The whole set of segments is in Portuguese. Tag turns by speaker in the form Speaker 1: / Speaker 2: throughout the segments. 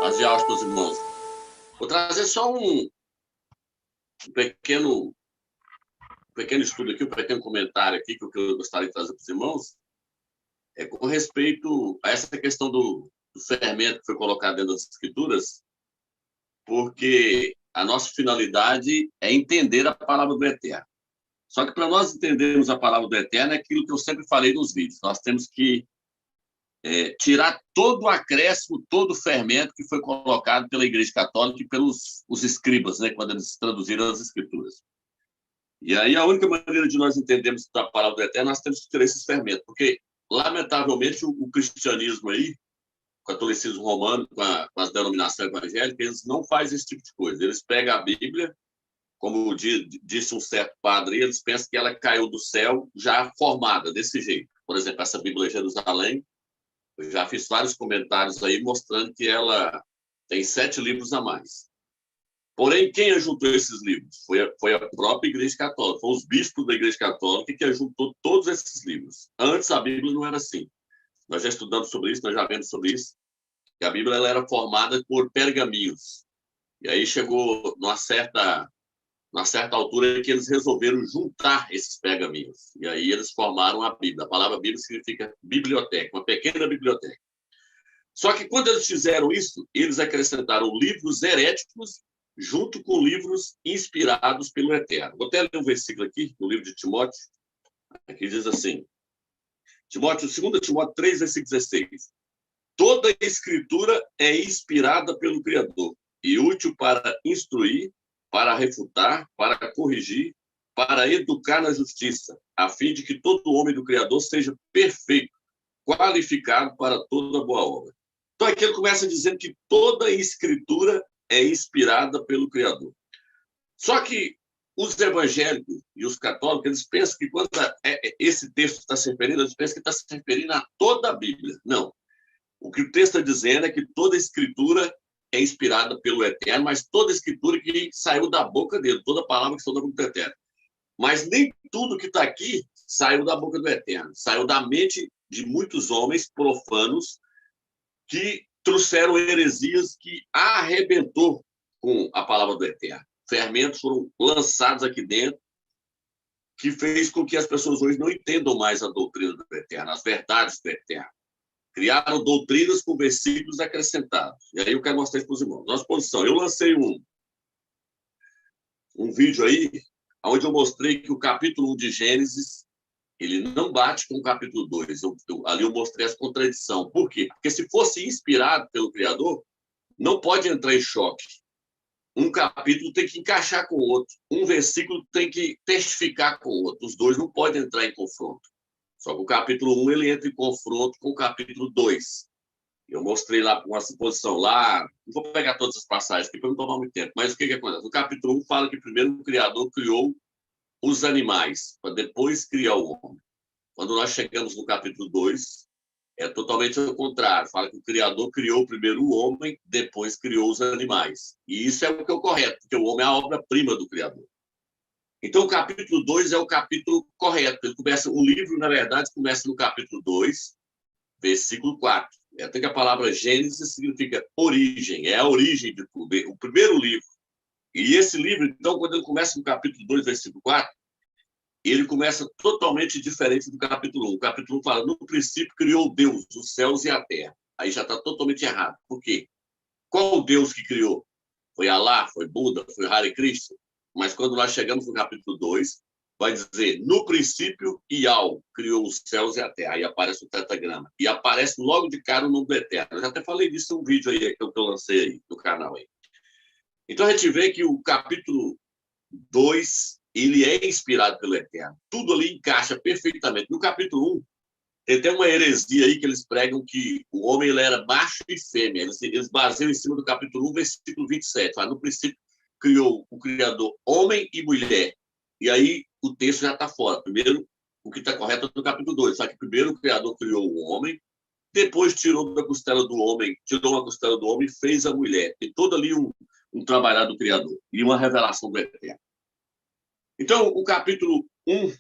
Speaker 1: Paz e aos teus irmãos. Vou trazer só um pequeno estudo aqui, um pequeno comentário aqui que eu gostaria de trazer para os irmãos, com respeito a essa questão do fermento que foi colocado dentro das Escrituras, porque a nossa finalidade é entender a palavra do Eterno. Só que para nós entendermos a palavra do Eterno é aquilo que eu sempre falei nos vídeos. Nós temos que tirar todo o acréscimo, todo o fermento que foi colocado pela Igreja Católica e pelos os escribas, né, quando eles traduziram as Escrituras. E aí a única maneira de nós entendermos a palavra do Eterno, nós temos que tirar esses fermentos, porque, lamentavelmente, o cristianismo aí, o catolicismo romano, com as denominações evangélicas, eles não fazem esse tipo de coisa. Eles pegam a Bíblia, como disse um certo padre, eles pensam que ela caiu do céu já formada, desse jeito. Por exemplo, essa Bíblia de Jerusalém, eu já fiz vários comentários aí mostrando que ela tem 7 livros a mais. Porém, quem ajuntou esses livros? Foi a própria Igreja Católica, foram os bispos da Igreja Católica que ajuntou todos esses livros. Antes a Bíblia não era assim. Nós já estudamos sobre isso, nós já vemos sobre isso, que a Bíblia ela era formada por pergaminhos. E aí chegou numa certa altura que eles resolveram juntar esses pergaminhos. E aí eles formaram a Bíblia. A palavra Bíblia significa biblioteca, uma pequena biblioteca. Só que quando eles fizeram isso, eles acrescentaram livros heréticos junto com livros inspirados pelo Eterno. Vou até ler um versículo aqui, no livro de Timóteo, que diz assim, 2 Timóteo 3, versículo 16. Toda a escritura é inspirada pelo Criador e útil para instruir, para refutar, para corrigir, para educar na justiça, a fim de que todo homem do Criador seja perfeito, qualificado para toda boa obra. Então aqui ele começa dizendo que toda a escritura é inspirada pelo Criador. Só que os evangélicos e os católicos, eles pensam que quando esse texto está se referindo, eles pensam que está se referindo a toda a Bíblia. Não. O que o texto está dizendo é que toda a escritura é inspirada pelo Eterno, mas toda a escritura que saiu da boca dele, toda a palavra que saiu da boca do Eterno. Mas nem tudo que está aqui saiu da boca do Eterno. Saiu da mente de muitos homens profanos que trouxeram heresias que arrebentou com a palavra do Eterno. Fermentos foram lançados aqui dentro, que fez com que as pessoas hoje não entendam mais a doutrina do Eterno, as verdades do Eterno. Criaram doutrinas com versículos acrescentados. E aí eu quero mostrar isso para os irmãos. Nossa posição. Eu lancei um vídeo aí, onde eu mostrei que o capítulo 1 de Gênesis ele não bate com o capítulo 2. Ali eu mostrei essa contradição. Por quê? Porque se fosse inspirado pelo Criador, não pode entrar em choque. Um capítulo tem que encaixar com o outro. Um versículo tem que testificar com o outro. Os dois não podem entrar em confronto. Só que o capítulo 1 ele entra em confronto com o capítulo 2. Eu mostrei lá uma suposição lá. Não vou pegar todas as passagens aqui para não tomar muito tempo. Mas o que acontece? No capítulo 1 fala que primeiro o Criador criou os animais, para depois criar o homem. Quando nós chegamos no capítulo 2, é totalmente ao contrário. Fala que o Criador criou primeiro o homem, depois criou os animais. E isso é o que é o correto, porque o homem é a obra-prima do Criador. Então, o capítulo 2 é o capítulo correto. Ele começa, o livro, na verdade, começa no capítulo 2, versículo 4. Até que a palavra Gênesis significa origem, é a origem de tudo, o primeiro livro. E esse livro, então, quando ele começa no capítulo 2, versículo 4, ele começa totalmente diferente do capítulo 1. O capítulo 1 fala, no princípio criou Deus os céus e a terra. Aí já está totalmente errado. Por quê? Qual o Deus que criou? Foi Alá, foi Buda, foi Hare Krishna? Mas quando nós chegamos no capítulo 2, vai dizer, no princípio, Iau criou os céus e a terra. Aí aparece o tetragrama. E aparece logo de cara o nome do Eterno. Eu já até falei disso em um vídeo aí que eu lancei aí no canal aí. Então a gente vê que o capítulo 2, ele é inspirado pelo Eterno. Tudo ali encaixa perfeitamente. No capítulo 1, tem até uma heresia aí que eles pregam que o homem ele era macho e fêmea. Eles baseiam em cima do capítulo 1, versículo 27. Fala, no princípio, criou o Criador homem e mulher. E aí o texto já está fora. Primeiro, o que está correto é no capítulo 2. Só que primeiro o Criador criou o homem, depois tirou da costela do homem, tirou uma costela do homem e fez a mulher. E todo ali um trabalhar do Criador e uma revelação do Eterno. Então, o capítulo 1,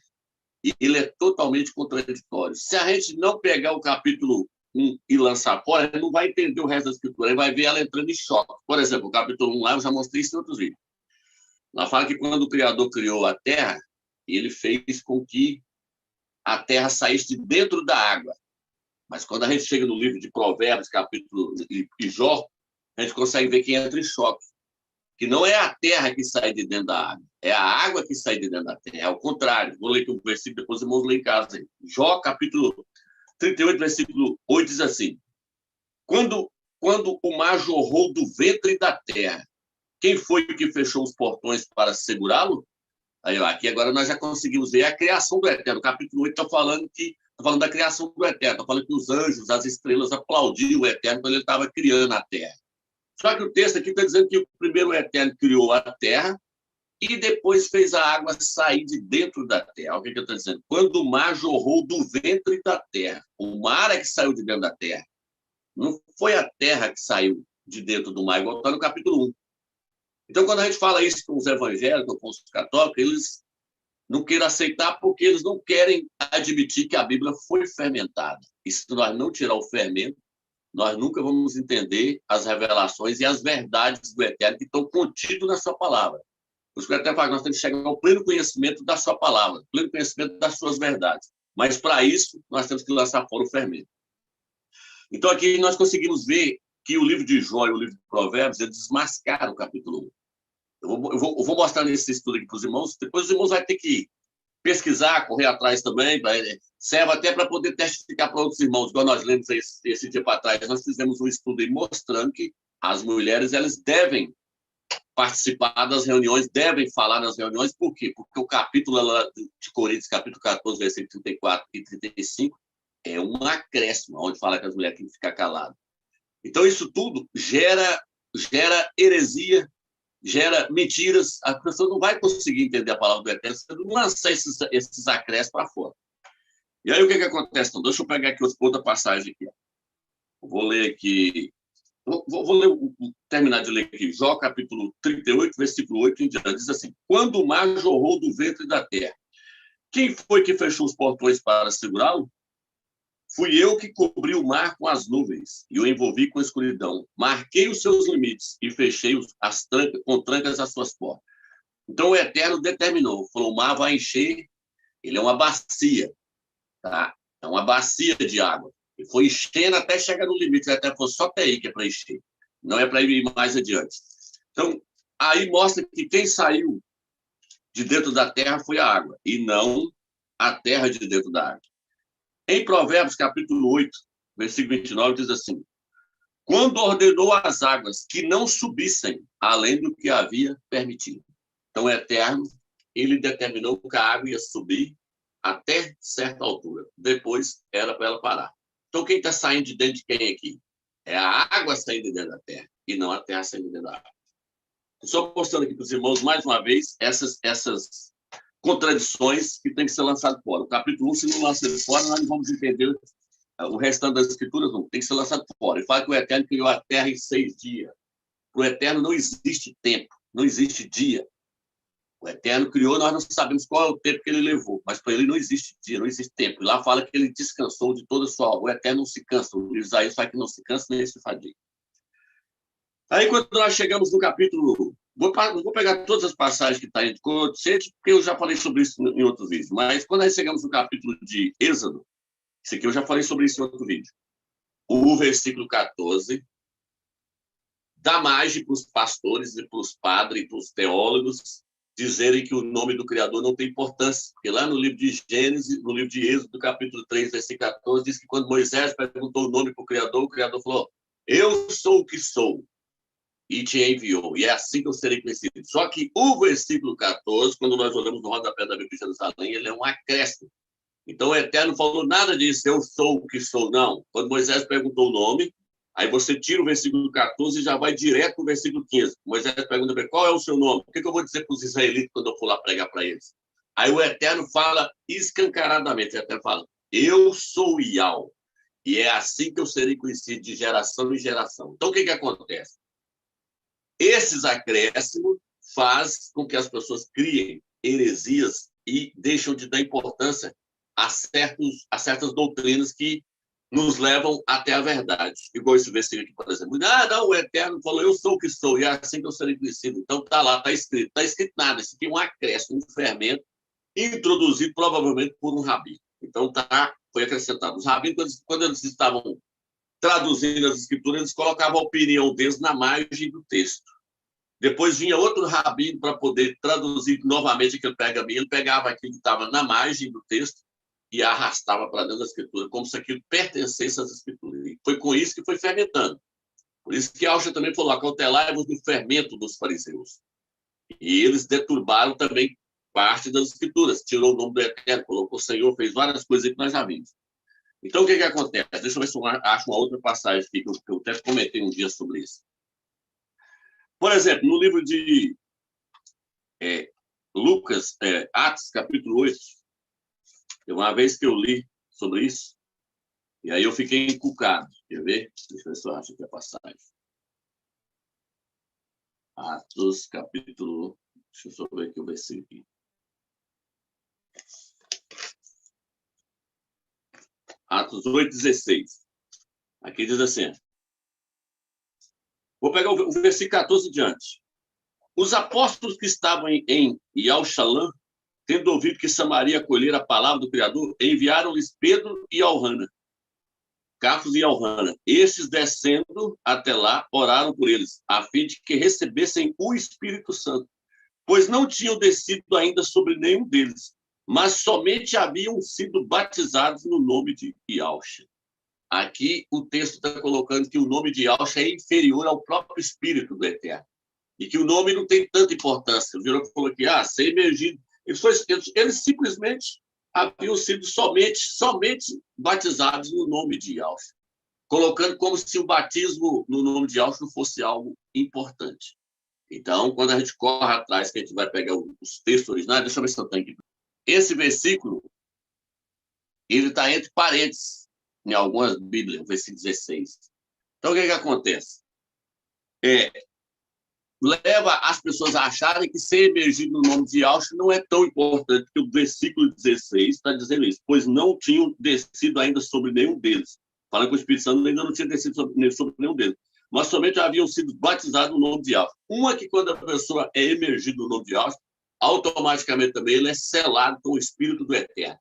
Speaker 1: ele é totalmente contraditório. Se a gente não pegar o capítulo e lançar fora, ele não vai entender o resto da escritura, ele vai ver ela entrando em choque. Por exemplo, o capítulo 1 lá, eu já mostrei isso em outros vídeos. Lá fala que quando o Criador criou a terra, ele fez com que a terra saísse de dentro da água. Mas quando a gente chega no livro de Provérbios, capítulo e Jó, a gente consegue ver que entra em choque. Que não é a terra que sai de dentro da água, é a água que sai de dentro da terra. É o contrário. Vou ler aqui um versículo, depois os irmãos ler em casa. Jó, capítulo 38, versículo 8, diz assim: quando o mar jorrou do ventre da terra, quem foi que fechou os portões para segurá-lo? Aí, aqui agora nós já conseguimos ver a criação do Eterno. O capítulo 8 está falando da criação do Eterno, está falando que os anjos, as estrelas aplaudiam o Eterno quando ele estava criando a terra. Só que o texto aqui está dizendo que o primeiro Eterno criou a terra e depois fez a água sair de dentro da terra. O que ele está dizendo? Quando o mar jorrou do ventre da terra. O mar é que saiu de dentro da terra. Não foi a terra que saiu de dentro do mar, igual está no capítulo 1. Então, quando a gente fala isso com os evangélicos, com os católicos, eles não querem aceitar porque eles não querem admitir que a Bíblia foi fermentada. E se nós não tirar o fermento, nós nunca vamos entender as revelações e as verdades do Eterno que estão contidas na sua palavra. Por isso que o Eterno fala que nós temos que chegar ao pleno conhecimento da sua palavra, pleno conhecimento das suas verdades. Mas, para isso, nós temos que lançar fora o fermento. Então, aqui nós conseguimos ver que o livro de Jó e o livro de Provérbios, eles desmascaram o capítulo 1. Eu vou mostrar nesse estudo aqui para os irmãos, depois os irmãos vão ter que pesquisar, correr atrás também, serve até para poder testificar para outros irmãos, igual nós lemos esse dia para trás, nós fizemos um estudo aí mostrando que as mulheres elas devem participar das reuniões, devem falar nas reuniões, por quê? Porque o capítulo de Coríntios, capítulo 14, versículo 34 e 35, é um acréscimo, onde fala que as mulheres têm que ficar caladas. Então, isso tudo gera heresia, gera mentiras, a pessoa não vai conseguir entender a palavra do Eterno se não lançar esses acréscimos para fora. E aí, o que acontece? Então, deixa eu pegar aqui outra passagem aqui. Vou ler aqui, terminar de ler aqui, Jó, capítulo 38, versículo 8 em diante, diz assim: quando o mar jorrou do ventre da terra, quem foi que fechou os portões para segurá-lo? Fui eu que cobri o mar com as nuvens e o envolvi com a escuridão. Marquei os seus limites e fechei com trancas as suas portas. Então o Eterno determinou, falou, o mar vai encher, ele é uma bacia, tá? É uma bacia de água. E foi enchendo até chegar no limite, até foi só até aí que é para encher. Não é para ir mais adiante. Então, aí mostra que quem saiu de dentro da terra foi a água, e não a terra de dentro da água. Em Provérbios, capítulo 8, versículo 29, diz assim: quando ordenou as águas que não subissem além do que havia permitido. Então, o Eterno, ele determinou que a água ia subir até certa altura. Depois, era para ela parar. Então, quem está saindo de dentro de quem aqui? É a água saindo de dentro da terra, e não a terra saindo de dentro da água. Estou mostrando aqui para os irmãos, mais uma vez, essas contradições que tem que ser lançado fora. O capítulo 1, se não lançar fora, nós não vamos entender o restante das escrituras, não. Tem que ser lançado fora. Ele fala que o Eterno criou a terra em 6 dias. Para o Eterno não existe tempo, não existe dia. O Eterno criou, nós não sabemos qual é o tempo que ele levou, mas para ele não existe dia, não existe tempo. E lá fala que ele descansou de toda a sua obra. O Eterno não se cansa. O Isaías fala que não se cansa nem se fadiga. Aí, quando nós chegamos no capítulo... Vou pegar todas as passagens que estão em Colossenses, porque eu já falei sobre isso em outros vídeos. Mas quando nós chegamos no capítulo de Êxodo, isso aqui eu já falei sobre isso em outro vídeo. O versículo 14 dá margem para os pastores e para os padres e para os teólogos dizerem que o nome do Criador não tem importância. Porque lá no livro de Gênesis, no livro de Êxodo, capítulo 3, versículo 14, diz que quando Moisés perguntou o nome para o Criador falou: eu sou o que sou. E te enviou, e é assim que eu serei conhecido. Só que o versículo 14, quando nós olhamos no rodapé da Bíblia de Jerusalém, ele é um acréscimo. Então o Eterno falou nada disso, eu sou o que sou, não. Quando Moisés perguntou o nome, aí você tira o versículo 14 e já vai direto para o versículo 15. Moisés pergunta, qual é o seu nome? O que eu vou dizer para os israelitas quando eu for lá pregar para eles? Aí o Eterno fala escancaradamente, o Eterno fala, eu sou Iau, e é assim que eu serei conhecido de geração em geração. Então o que acontece? Esses acréscimos fazem com que as pessoas criem heresias e deixam de dar importância a certas doutrinas que nos levam até a verdade. Igual esse versículo aqui, por exemplo. Não, o Eterno falou, eu sou o que sou, e é assim que eu serei conhecido. Então, está lá, está escrito. Está escrito nada, isso aqui é um acréscimo, um fermento, introduzido provavelmente por um rabino. Então, foi acrescentado. Os rabinos, quando eles estavam traduzindo as escrituras, eles colocavam a opinião deles na margem do texto. Depois vinha outro rabino para poder traduzir novamente aquele pergaminho. Ele pegava aquilo que estava na margem do texto e arrastava para dentro da escritura, como se aquilo pertencesse às escrituras. E foi com isso que foi fermentando. Por isso que Alcha também falou, acautelai-vos do fermento dos fariseus. E eles deturbaram também parte das escrituras, tirou o nome do Eterno, colocou o Senhor, fez várias coisas que nós já vimos. Então, o que acontece? Deixa eu ver se eu acho uma outra passagem aqui, que eu até comentei um dia sobre isso. Por exemplo, no livro de Lucas, Atos, capítulo 8, uma vez que eu li sobre isso, e aí eu fiquei encucado. Quer ver? Deixa eu ver se eu acho aqui a passagem. Atos, capítulo... Deixa eu só ver aqui o versículo aqui. Atos 8:16. Aqui diz assim. Vou pegar o versículo 14 diante. Os apóstolos que estavam em Yalchalã, tendo ouvido que Samaria acolhera a palavra do Criador, enviaram-lhes Pedro e Alrana, Cafos e Alrana. Estes, descendo até lá, oraram por eles, a fim de que recebessem o Espírito Santo, pois não tinham descido ainda sobre nenhum deles, mas somente haviam sido batizados no nome de Yalcha. Aqui o texto está colocando que o nome de Yalcha é inferior ao próprio Espírito do Eterno, e que o nome não tem tanta importância. O Virou falou que, ser emergido. Eles simplesmente haviam sido somente batizados no nome de Yalcha, colocando como se o batismo no nome de Yalcha não fosse algo importante. Então, quando a gente corre atrás, que a gente vai pegar os textos originais, deixa eu ver se eu tenho aqui. Esse versículo, ele está entre parênteses, em algumas Bíblias, versículo 16. Então, o que acontece? Leva as pessoas a acharem que ser emergido no nome de Yalcha não é tão importante, porque o versículo 16 está dizendo isso, pois não tinham descido ainda sobre nenhum deles. Falando que o Espírito Santo ainda não tinha descido sobre nenhum deles, mas somente haviam sido batizados no nome de Yalcha. Uma que quando a pessoa é emergida no nome de Yalcha, automaticamente também ele é selado com o Espírito do Eterno.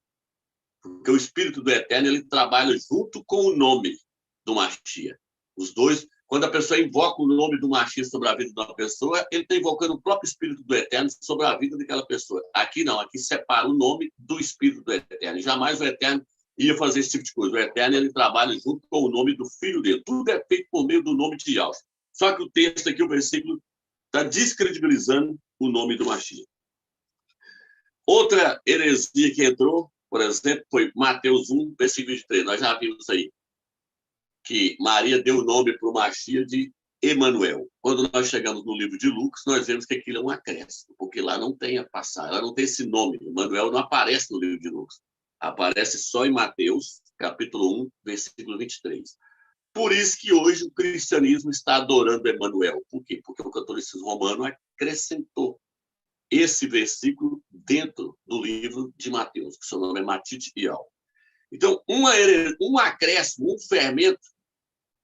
Speaker 1: Porque o Espírito do Eterno ele trabalha junto com o nome do Mashiach. Os dois, quando a pessoa invoca o nome do Mashiach sobre a vida de uma pessoa, ele está invocando o próprio Espírito do Eterno sobre a vida daquela pessoa. Aqui não, aqui separa o nome do Espírito do Eterno. E jamais o Eterno ia fazer esse tipo de coisa. O Eterno ele trabalha junto com o nome do Filho dele. Tudo é feito por meio do nome de Yahweh. Só que o texto aqui, o versículo, está descredibilizando o nome do Mashiach. Outra heresia que entrou, por exemplo, foi Mateus 1, versículo 23. Nós já vimos aí que Maria deu o nome para o Mashiach de Emanuel. Quando nós chegamos no livro de Lucas, nós vemos que aquilo é um acréscimo, porque lá não tem a passagem, lá não tem esse nome. Emanuel não aparece no livro de Lucas. Aparece só em Mateus, capítulo 1, versículo 23. Por isso que hoje o cristianismo está adorando Emanuel. Por quê? Porque o catolicismo romano acrescentou esse versículo dentro do livro de Mateus, que seu nome é Matitiel. Então, um acréscimo, um fermento,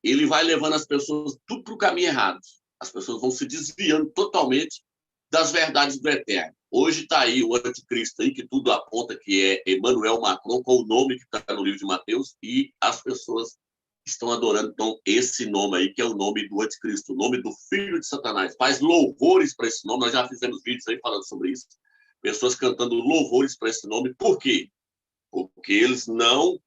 Speaker 1: ele vai levando as pessoas tudo para o caminho errado. As pessoas vão se desviando totalmente das verdades do Eterno. Hoje está aí o anticristo aí, que tudo aponta que é Emmanuel Macron, com o nome que está no livro de Mateus, e as pessoas estão adorando então esse nome aí, que é o nome do anticristo, o nome do filho de Satanás. Faz louvores para esse nome, nós já fizemos vídeos aí falando sobre isso. Pessoas cantando louvores para esse nome. Por quê? Porque eles não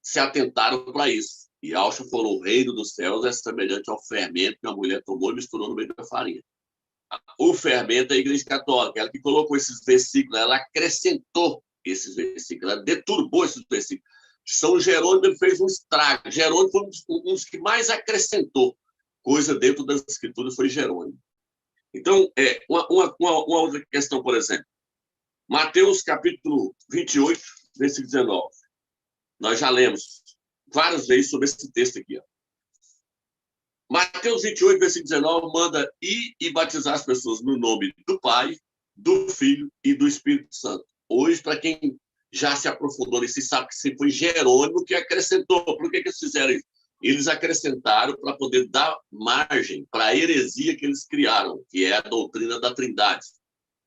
Speaker 1: se atentaram para isso. E Alcha falou, o reino dos céus é semelhante ao fermento que a mulher tomou e misturou no meio da farinha. O fermento é a Igreja Católica, ela que colocou esses versículos, ela acrescentou esses versículos, ela deturbou esses versículos. São Jerônimo fez um estrago. Jerônimo foi um dos que mais acrescentou coisa dentro das Escrituras, foi Jerônimo. Então, uma outra questão, por exemplo. Mateus, capítulo 28, versículo 19. Nós já lemos várias vezes sobre esse texto aqui. Ó. Mateus 28, versículo 19, manda ir e batizar as pessoas no nome do Pai, do Filho e do Espírito Santo. Hoje, para quem já se aprofundou nisso e sabe que se foi Jerônimo que acrescentou. Por que eles fizeram isso? Eles acrescentaram para poder dar margem para a heresia que eles criaram, que é a doutrina da Trindade.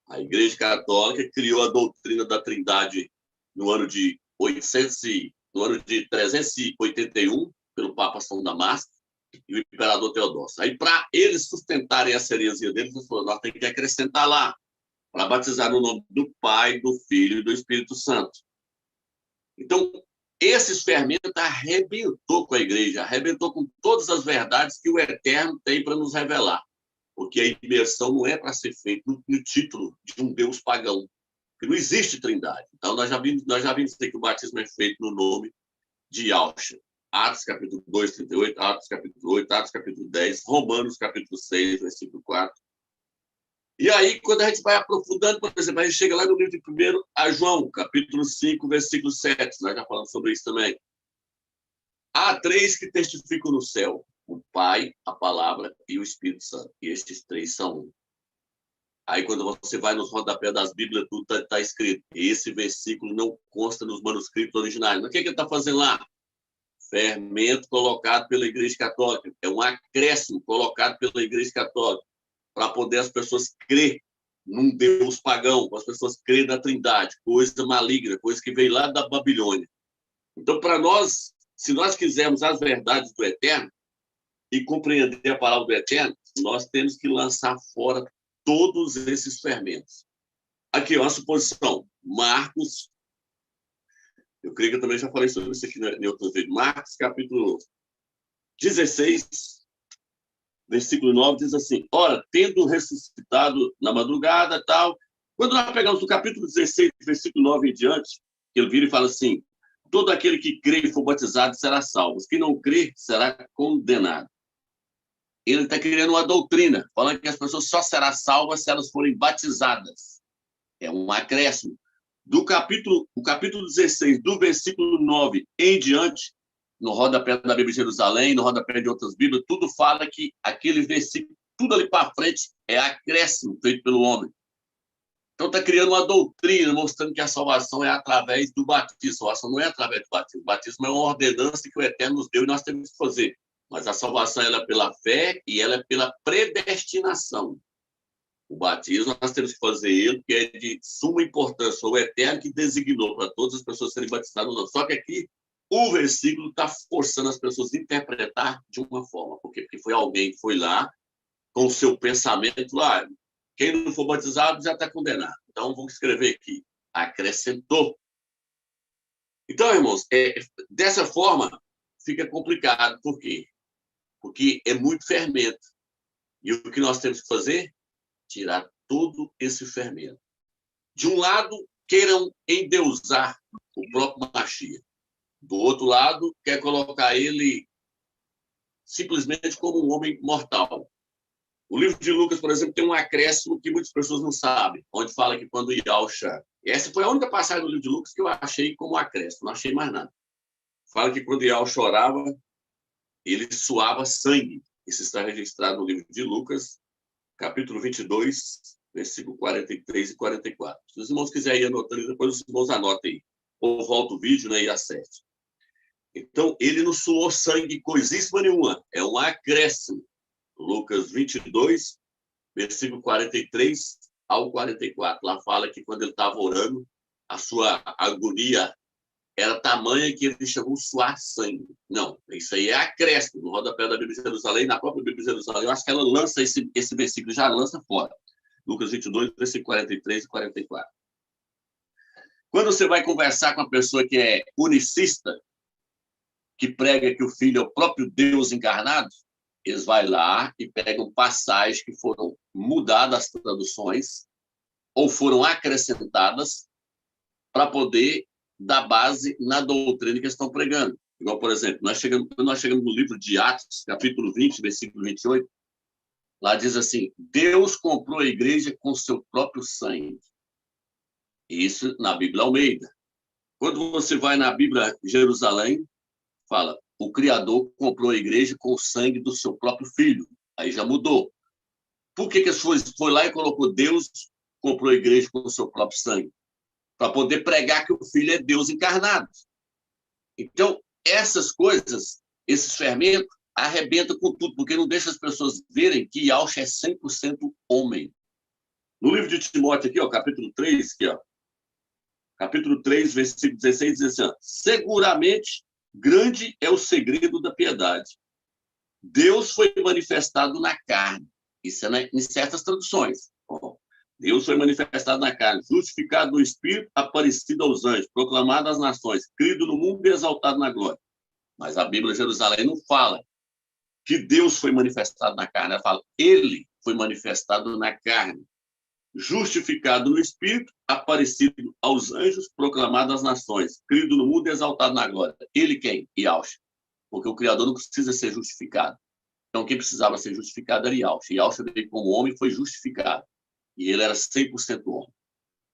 Speaker 1: A Igreja Católica criou a doutrina da Trindade no ano de 381, pelo Papa São Damasco e o Imperador Teodósio. Aí, para eles sustentarem essa heresia deles, eles falaram, nós temos que acrescentar lá, para batizar no nome do Pai, do Filho e do Espírito Santo. Então, esses fermentos arrebentou com a igreja, arrebentou com todas as verdades que o Eterno tem para nos revelar. Porque a imersão não é para ser feita no título de um Deus pagão, porque não existe trindade. Então, nós já vimos dizer que o batismo é feito no nome de Yahshua. Atos capítulo 2, 38, Atos capítulo 8, Atos capítulo 10, Romanos capítulo 6, versículo 4. E aí, quando a gente vai aprofundando, por exemplo, a gente chega lá no livro de 1 a João, capítulo 5, versículo 7. Nós já falamos sobre isso também. Há três que testificam no céu: o Pai, a Palavra e o Espírito Santo. E estes três são um. Aí, quando você vai nos rodapés das Bíblias, tudo está escrito. Esse versículo não consta nos manuscritos originais. Mas o que ele está fazendo lá? Fermento colocado pela Igreja Católica. É um acréscimo colocado pela Igreja Católica para poder as pessoas crer num Deus pagão, para as pessoas crerem na Trindade, coisa maligna, coisa que veio lá da Babilônia. Então, para nós, se nós quisermos as verdades do Eterno e compreender a palavra do Eterno, nós temos que lançar fora todos esses fermentos. Aqui, uma suposição. Marcos, eu creio que eu também já falei sobre isso aqui em outros vídeos. Marcos, capítulo 16, versículo 9, diz assim: ora, tendo ressuscitado na madrugada, tal. Quando nós pegamos o capítulo 16, versículo 9 em diante, ele vira e fala assim: todo aquele que crê e for batizado será salvo. Quem não crê será condenado. Ele está criando uma doutrina, falando que as pessoas só serão salvas se elas forem batizadas. É um acréscimo. O capítulo 16, do versículo 9 em diante, no rodapé da Bíblia de Jerusalém, no rodapé de outras Bíblias, tudo fala que aquele versículo, tudo ali para frente, é acréscimo feito pelo homem. Então está criando uma doutrina, mostrando que a salvação é através do batismo. A salvação não é através do batismo. O batismo é uma ordenança que o Eterno nos deu e nós temos que fazer. Mas a salvação ela é pela fé e ela é pela predestinação. O batismo nós temos que fazer ele, que é de suma importância. Foi o Eterno que designou para todas as pessoas serem batizadas. Só que aqui o versículo está forçando as pessoas a interpretar de uma forma. Porque foi alguém que foi lá com o seu pensamento lá. Quem não for batizado já está condenado. Então, vamos escrever aqui. Acrescentou. Então, irmãos, dessa forma fica complicado. Por quê? Porque é muito fermento. E o que nós temos que fazer? Tirar todo esse fermento. De um lado, queiram endeusar o próprio Mashiach. Do outro lado, quer colocar ele simplesmente como um homem mortal. O livro de Lucas, por exemplo, tem um acréscimo que muitas pessoas não sabem, onde fala que quando Yahshua... Essa foi a única passagem do livro de Lucas que eu achei como acréscimo, não achei mais nada. Fala que quando Yahshua orava, ele suava sangue. Isso está registrado no livro de Lucas, capítulo 22, versículo 43 e 44. Se os irmãos quiserem ir anotando, depois os irmãos anotem aí. Ou volta o vídeo, né, e acerte. Então, ele não suou sangue coisíssima nenhuma. É um acréscimo. Lucas 22, versículo 43 ao 44. Lá fala que quando ele estava orando, a sua agonia era tamanha que ele chegou a suar sangue. Não, isso aí é acréscimo. No rodapé da Bíblia de Jerusalém, na própria Bíblia de Jerusalém, eu acho que ela lança esse versículo, já lança fora. Lucas 22, versículo 43 e 44. Quando você vai conversar com uma pessoa que é unicista, que prega que o Filho é o próprio Deus encarnado, eles vão lá e pegam passagens que foram mudadas as traduções ou foram acrescentadas para poder dar base na doutrina que eles estão pregando. Igual, por exemplo, quando nós chegamos no livro de Atos, capítulo 20, versículo 28, lá diz assim: Deus comprou a igreja com seu próprio sangue. Isso na Bíblia Almeida. Quando você vai na Bíblia Jerusalém, fala: o Criador comprou a igreja com o sangue do seu próprio filho. Aí já mudou. Por que foi lá e colocou Deus comprou a igreja com o seu próprio sangue? para poder pregar que o Filho é Deus encarnado. Então, essas coisas, esses fermentos, arrebentam com tudo, porque não deixa as pessoas verem que Yahshua é 100% homem. No livro de Timóteo, aqui, ó, capítulo 3, aqui, ó, capítulo 3, versículo 16, diz assim, ó, seguramente grande é o segredo da piedade. Deus foi manifestado na carne. Isso é em certas traduções. Deus foi manifestado na carne, justificado no Espírito, aparecido aos anjos, proclamado às nações, crido no mundo e exaltado na glória. Mas a Bíblia de Jerusalém não fala que Deus foi manifestado na carne. Ela fala, ele foi manifestado na carne, justificado no Espírito, aparecido aos anjos, proclamado às nações, crido no mundo e exaltado na glória. Ele quem? Yahshua. Porque o Criador não precisa ser justificado. Então, quem precisava ser justificado era Yahshua. Yahshua veio como homem e foi justificado. E ele era 100% homem.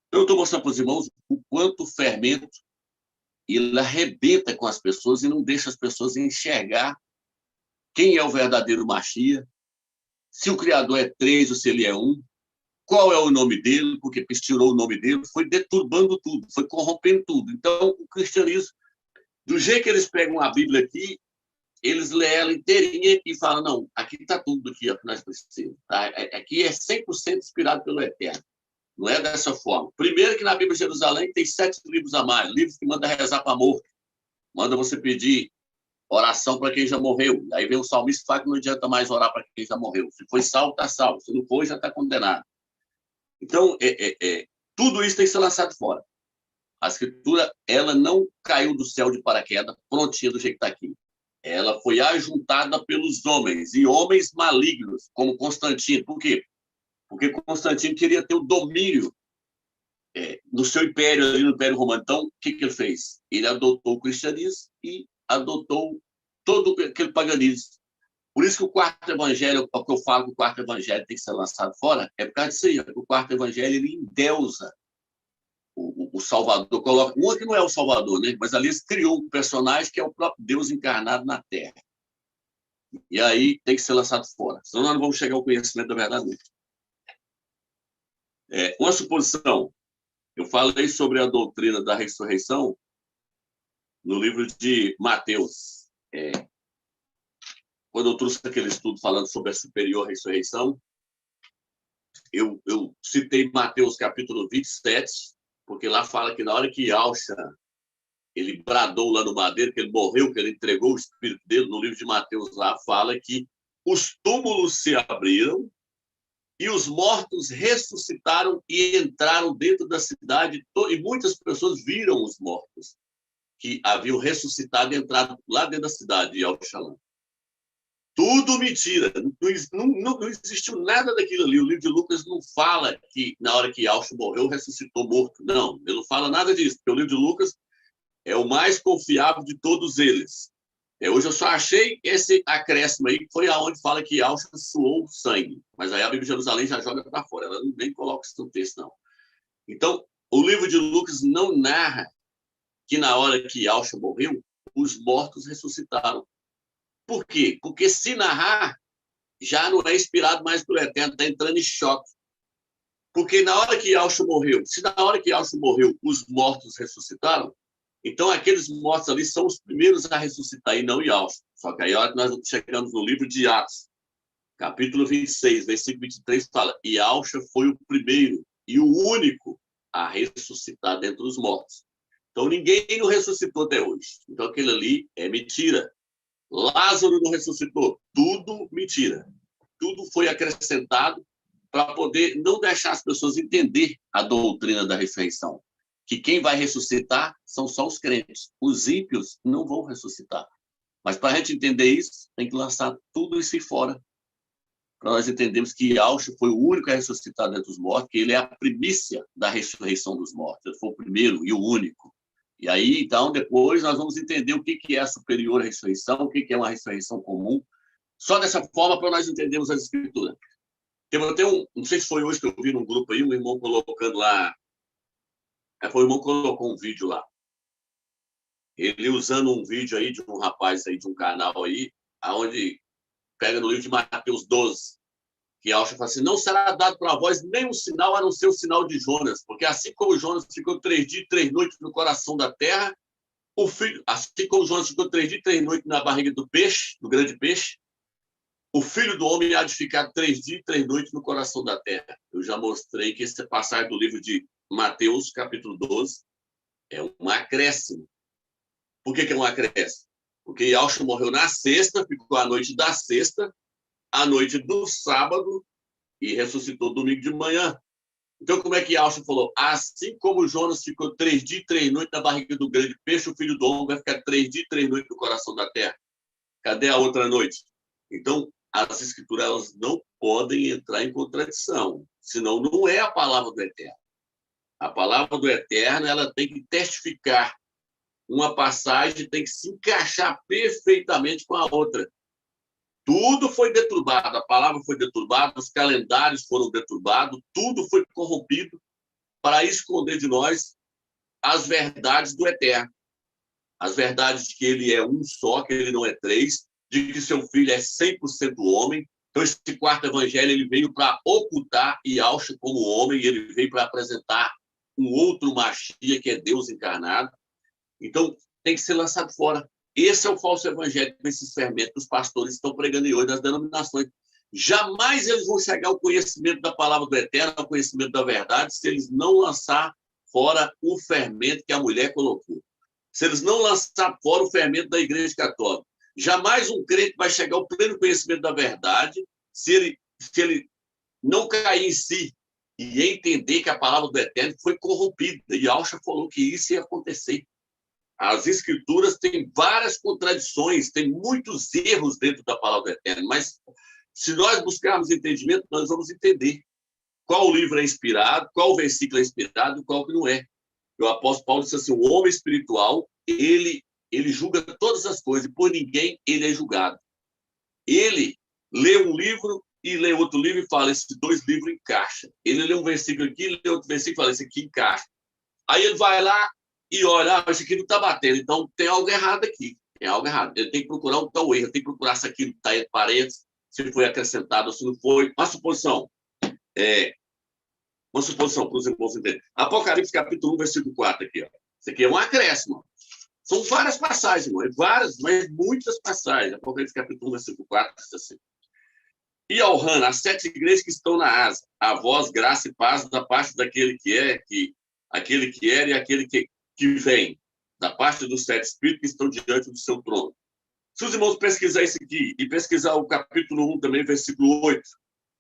Speaker 1: Então, eu estou mostrando para os irmãos o quanto o fermento ele arrebenta com as pessoas e não deixa as pessoas enxergar quem é o verdadeiro Machia, se o Criador é 3 ou se ele é 1, qual é o nome dele, porque tirou o nome dele, foi deturbando tudo, foi corrompendo tudo. Então, o cristianismo, do jeito que eles pegam a Bíblia aqui, eles lêem ela inteirinha e falam, não, aqui está tudo aqui, ó, que nós precisamos. Tá? Aqui é 100% inspirado pelo Eterno. Não é dessa forma. Primeiro que na Bíblia de Jerusalém tem 7 livros a mais, livros que manda rezar para morto, manda você pedir oração para quem já morreu. Aí vem o salmista e fala que não adianta mais orar para quem já morreu. Se foi salvo, está salvo. Se não foi, já está condenado. Então, tudo isso tem que ser lançado fora. A Escritura, ela não caiu do céu de paraquedas, prontinha do jeito que está aqui. Ela foi ajuntada pelos homens, e homens malignos, como Constantino. Por quê? Porque Constantino queria ter o domínio no seu império, ali no Império Romano. Então, o que ele fez? Ele adotou o cristianismo e adotou todo aquele paganismo. Por isso que o quarto evangelho, o que eu falo que o quarto evangelho tem que ser lançado fora, é por causa disso aí. O quarto evangelho, ele endeusa o Salvador. Coloca, um que não é o Salvador, né? Mas ali ele criou um personagem que é o próprio Deus encarnado na Terra. E aí tem que ser lançado fora. Senão nós não vamos chegar ao conhecimento da verdade. Uma suposição. Eu falei sobre a doutrina da ressurreição no livro de Mateus. Quando eu trouxe aquele estudo falando sobre a superior ressurreição, eu citei Mateus capítulo 27, porque lá fala que na hora que Yahshua ele bradou lá no madeiro, que ele morreu, que ele entregou o espírito dele, no livro de Mateus lá fala que os túmulos se abriram e os mortos ressuscitaram e entraram dentro da cidade, e muitas pessoas viram os mortos que haviam ressuscitado e entrado lá dentro da cidade de Al-Shalom. Tudo mentira. Não existiu nada daquilo ali. O livro de Lucas não fala que na hora que Yahshua morreu, ressuscitou morto. Não, ele não fala nada disso, porque o livro de Lucas é o mais confiável de todos eles. Hoje eu só achei esse acréscimo aí, que foi aonde fala que Yahshua suou sangue. Mas aí a Bíblia de Jerusalém já joga para fora. Ela nem coloca isso no texto, não. Então, o livro de Lucas não narra que na hora que Yahshua morreu, os mortos ressuscitaram. Por quê? Porque se narrar, já não é inspirado mais pelo Eterno, está entrando em choque. Porque na hora que Yahshua morreu, se na hora que Yahshua morreu, os mortos ressuscitaram, então aqueles mortos ali são os primeiros a ressuscitar, e não Yahshua. Só que aí a hora que nós chegamos no livro de Atos, capítulo 26, versículo 23, fala, Yahshua foi o primeiro e o único a ressuscitar dentre os mortos. Então ninguém não ressuscitou até hoje. Então aquele ali é mentira. Lázaro não ressuscitou. Tudo mentira. Tudo foi acrescentado para poder não deixar as pessoas entender a doutrina da ressurreição. Que quem vai ressuscitar são só os crentes. Os ímpios não vão ressuscitar. Mas para a gente entender isso, tem que lançar tudo isso fora. Para nós entendermos que Yahshua foi o único a ressuscitar dentre os mortos, que ele é a primícia da ressurreição dos mortos. Ele foi o primeiro e o único. E aí, então, depois nós vamos entender o que é a superior ressurreição, o que é uma ressurreição comum. Só dessa forma para nós entendermos as Escrituras. Teve até não sei se foi hoje que eu vi num grupo aí, um irmão colocando lá, foi o irmão que colocou um vídeo lá. Ele usando um vídeo aí de um rapaz aí, de um canal aí, onde pega no livro de Mateus 12. que Yahshua fala assim, não será dado para vós nenhum sinal a não ser o sinal de Jonas, porque assim como Jonas ficou 3 dias e 3 noites no coração da terra, o filho, assim como Jonas ficou 3 dias e 3 noites na barriga do peixe, do grande peixe, o filho do homem há de ficar 3 dias e 3 noites no coração da terra. Eu já mostrei que esse passagem do livro de Mateus, capítulo 12, é um acréscimo. Por que é um acréscimo? Porque Yahshua morreu na sexta, ficou a noite da sexta, a noite do sábado e ressuscitou domingo de manhã. Então, como é que Yahshua falou? Assim como Jonas ficou 3 dias e 3 noites na barriga do grande peixe, o filho do homem vai ficar 3 dias e 3 noites no coração da terra. Cadê a outra noite? Então, as escrituras elas não podem entrar em contradição, senão não é a palavra do Eterno. A palavra do Eterno ela tem que testificar. Uma passagem tem que se encaixar perfeitamente com a outra. Tudo foi deturbado, a palavra foi deturbada, os calendários foram deturbados, tudo foi corrompido para esconder de nós as verdades do Eterno. As verdades de que ele é um só, que ele não é três, de que seu filho é 100% homem. Então, esse quarto evangelho ele veio para ocultar Yahshua como homem, e ele veio para apresentar um outro Mashiach, que é Deus encarnado. Então, tem que ser lançado fora. Esse é o falso evangelho que esses fermentos que os pastores estão pregando hoje nas denominações. Jamais eles vão chegar ao conhecimento da palavra do Eterno, ao conhecimento da verdade, se eles não lançar fora o fermento que a mulher colocou. Se eles não lançar fora o fermento da Igreja Católica. Jamais um crente vai chegar ao pleno conhecimento da verdade se ele não cair em si e entender que a palavra do Eterno foi corrompida. E Yahshua falou que isso ia acontecer. As escrituras têm várias contradições, tem muitos erros dentro da palavra do Eterno, mas se nós buscarmos entendimento, nós vamos entender qual livro é inspirado, qual versículo é inspirado e qual que não é. O apóstolo Paulo disse assim, o homem espiritual, ele julga todas as coisas, e por ninguém ele é julgado. Ele lê um livro e lê outro livro e fala, esses dois livros encaixam. Ele lê um versículo aqui, lê outro versículo e fala, esse aqui encaixa. Aí ele vai lá e olha, esse aqui não está batendo, então tem algo errado aqui. Tem algo errado. Ele tem que procurar um tal erro, ele tem que procurar se aquilo está entre parênteses, se foi acrescentado ou se não foi. Uma suposição para os irmãos entenderem. Apocalipse, capítulo 1, versículo 4, aqui. Ó. Isso aqui é um acréscimo. São várias passagens, irmão. Várias, mas muitas passagens. Apocalipse, capítulo 1, versículo 4, diz assim. E ao Han, as 7 igrejas que estão na Ásia, a voz, graça e paz da parte daquele que é, aquele que era e aquele que vem, da parte dos 7 espíritos que estão diante do seu trono. Se os irmãos pesquisar isso aqui, e pesquisar o capítulo 1 também, versículo 8,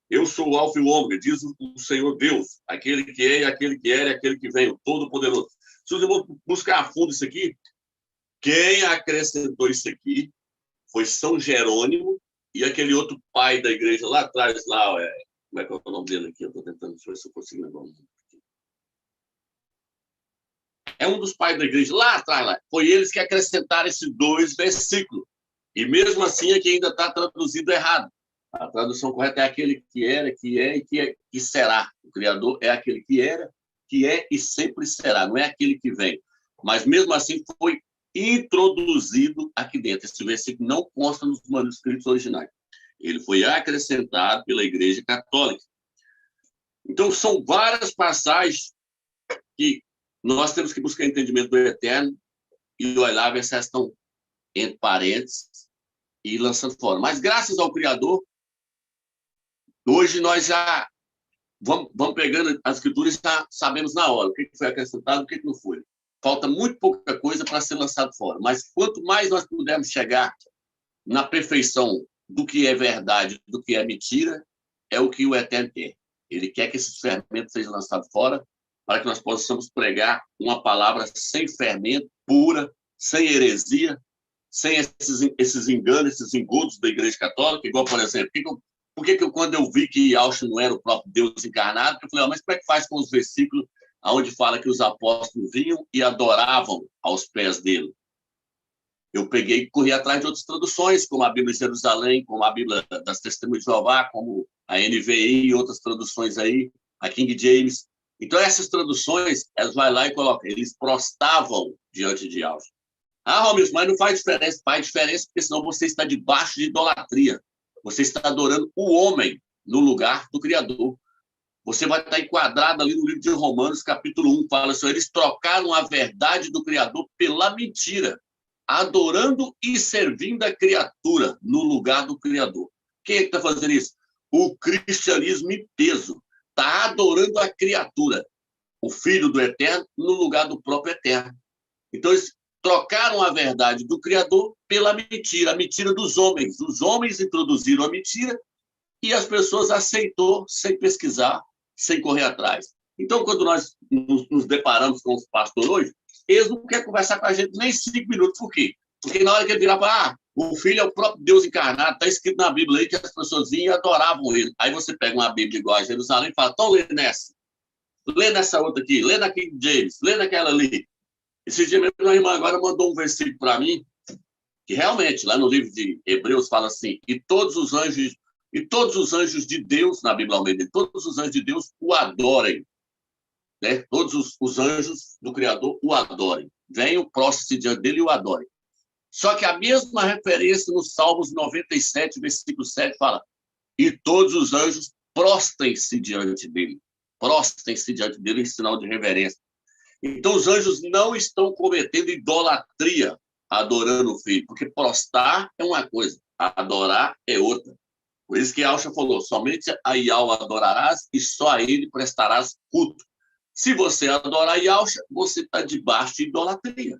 Speaker 1: eu sou o Alfa e o Ômega, diz o Senhor Deus, aquele que é, e aquele que era, e aquele que vem, o Todo-Poderoso. Se os irmãos buscar a fundo isso aqui, quem acrescentou isso aqui foi São Jerônimo e aquele outro pai da igreja lá atrás, lá, como é que é o nome dele aqui? Eu estou tentando ver se eu consigo lembrar o nome aqui. É um dos pais da igreja lá atrás, lá. Foi eles que acrescentaram esses 2 versículos. E mesmo assim é que ainda está traduzido errado. A tradução correta é aquele que era, que é e que será. O Criador é aquele que era, que é e sempre será. Não é aquele que vem. Mas mesmo assim foi introduzido aqui dentro. Esse versículo não consta nos manuscritos originais. Ele foi acrescentado pela Igreja Católica. Então, são várias passagens que nós temos que buscar entendimento do Eterno e olhar ver se elas estão entre parênteses e lançando fora. Mas, graças ao Criador, hoje nós já vamos pegando as escrituras e já sabemos na hora o que foi acrescentado e o que não foi. Falta muito pouca coisa para ser lançado fora. Mas quanto mais nós pudermos chegar na perfeição do que é verdade, do que é mentira, é o que o Eterno quer. Ele quer que esses fermentos sejam lançados fora para que nós possamos pregar uma palavra sem fermento, pura, sem heresia, sem esses enganos, esses engodos da Igreja Católica, igual, por exemplo, por que quando eu vi que Yahshua não era o próprio Deus encarnado, eu falei, mas como é que faz com os versículos onde fala que os apóstolos vinham e adoravam aos pés dele? Eu peguei e corri atrás de outras traduções, como a Bíblia de Jerusalém, como a Bíblia das Testemunhas de Jeová, como a NVI e outras traduções aí, a King James. Então, essas traduções, elas vão lá e colocam, eles prostavam diante de Yahshua. Ah, Romilson, mas não faz diferença. Faz diferença porque senão você está debaixo de idolatria. Você está adorando o homem, no lugar do Criador. Você vai estar enquadrado ali no livro de Romanos, capítulo 1, fala assim, eles trocaram a verdade do Criador pela mentira, adorando e servindo a criatura no lugar do Criador. Quem é que está fazendo isso? O cristianismo em peso. Está adorando a criatura, o Filho do Eterno, no lugar do próprio Eterno. Então, eles trocaram a verdade do Criador pela mentira, a mentira dos homens. Os homens introduziram a mentira e as pessoas aceitou sem pesquisar, sem correr atrás. Então, quando nós nos deparamos com os pastores hoje, eles não querem conversar com a gente nem 5 minutos. Por quê? Porque na hora que ele virar para o Filho é o próprio Deus encarnado, está escrito na Bíblia aí que as pessoas vinham e adoravam ele. Aí você pega uma Bíblia igual a Jerusalém e fala, então lê nessa. Lê nessa outra aqui, lê na King James, lê naquela ali. Esse dia mesmo, a irmã agora mandou um versículo para mim, que realmente, lá no livro de Hebreus, fala assim, e todos os anjos de Deus, na Bíblia Almeida, todos os anjos de Deus o adorem. Né? Todos os anjos do Criador o adorem. Venham, prostre-se diante dele e o adorem. Só que a mesma referência no Salmos 97, versículo 7, fala, e todos os anjos prostrem-se diante dele. Prostrem-se diante dele em sinal de reverência. Então, os anjos não estão cometendo idolatria adorando o Filho, porque prostrar é uma coisa, adorar é outra. Por isso que Yahshua falou, somente a Yahweh adorarás e só a ele prestarás culto. Se você adorar Yahshua, você está debaixo de idolatria.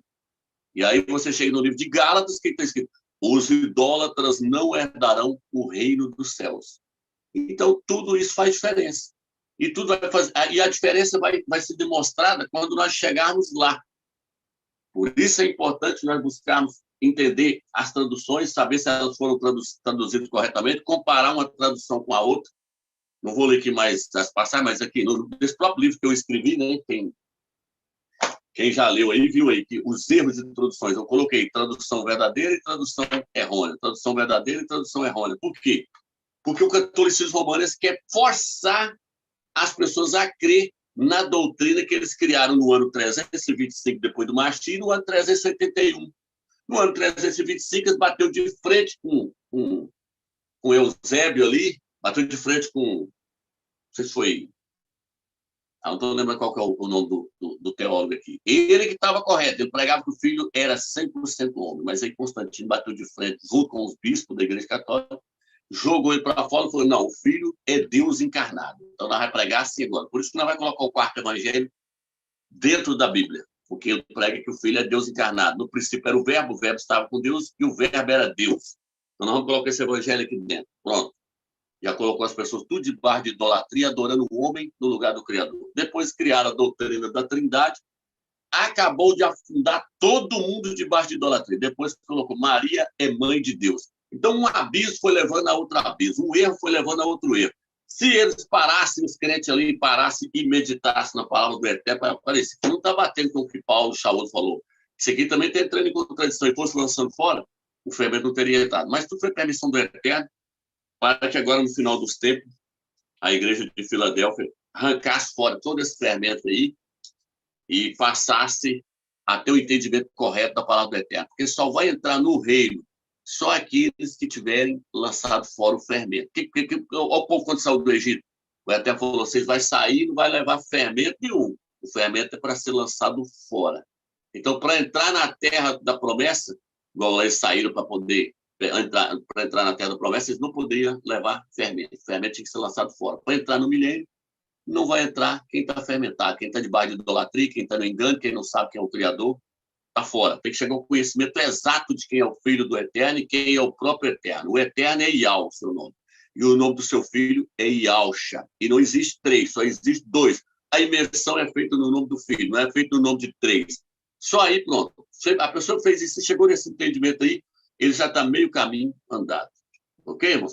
Speaker 1: E aí você chega no livro de Gálatas, que está escrito, os idólatras não herdarão o reino dos céus. Então, tudo isso faz diferença. E, tudo vai fazer, e a diferença vai ser demonstrada quando nós chegarmos lá. Por isso é importante nós buscarmos entender as traduções, saber se elas foram traduzidas corretamente, comparar uma tradução com a outra. Não vou ler aqui mais as passagens, mas aqui, nesse próprio livro que eu escrevi, né, quem já leu aí, viu aí que os erros de traduções, eu coloquei tradução verdadeira e tradução errônea. Tradução verdadeira e tradução errônea. Por quê? Porque o catolicismo romano quer forçar as pessoas a crer na doutrina que eles criaram no ano 325 depois do Machia e no ano 381. No ano 325, eles bateu de frente com Eusébio ali, bateu de frente com, não sei se foi, não estou lembrando qual que é o nome do teólogo aqui. Ele que estava correto, ele pregava que o Filho era 100% homem, mas aí Constantino bateu de frente junto com os bispos da Igreja Católica, jogou ele para fora e falou, não, o Filho é Deus encarnado. Então, nós vamos pregar assim agora. Por isso que nós vamos colocar o quarto evangelho dentro da Bíblia, porque ele prega que o Filho é Deus encarnado. No princípio era o Verbo estava com Deus e o Verbo era Deus. Então, nós vamos colocar esse evangelho aqui dentro. Pronto. Já colocou as pessoas tudo debaixo de idolatria, adorando o homem no lugar do Criador. Depois criaram a doutrina da Trindade, acabou de afundar todo mundo debaixo de idolatria. Depois colocou Maria é mãe de Deus. Então, um abismo foi levando a outro abismo, um erro foi levando a outro erro. Se eles parassem, os crentes ali, parassem e meditassem na palavra do Eterno, parece que não está batendo com o que Paulo Shaul falou. Isso aqui também está entrando em contradição e fosse lançando fora, o fermento não teria entrado. Mas tudo foi permissão do Eterno, para que agora, no final dos tempos, a igreja de Filadélfia arrancasse fora todo esse fermento aí e passasse a ter o entendimento correto da palavra do Eterno. Porque só vai entrar no reino só aqueles que tiverem lançado fora o fermento. O povo, quando saiu do Egito, o Eterno falou, vocês vão sair e não vai levar fermento nenhum. O fermento é para ser lançado fora. Então, para entrar na terra da promessa, igual eles saíram para poder entrar na terra da promessa, eles não podiam levar fermento. O fermento tinha que ser lançado fora. Para entrar no milênio, não vai entrar quem está fermentado, quem está debaixo de idolatria, quem está no engano, quem não sabe quem é o Criador, está fora. Tem que chegar ao conhecimento exato de quem é o Filho do Eterno e quem é o próprio Eterno. O Eterno é Yahweh, o seu nome. E o nome do seu filho é Yahshua. E não existe 3, só existe 2. A imersão é feita no nome do filho, não é feita no nome de 3. Só aí, pronto. A pessoa que fez isso, chegou nesse entendimento aí, ele já está meio caminho andado. Ok, irmãos?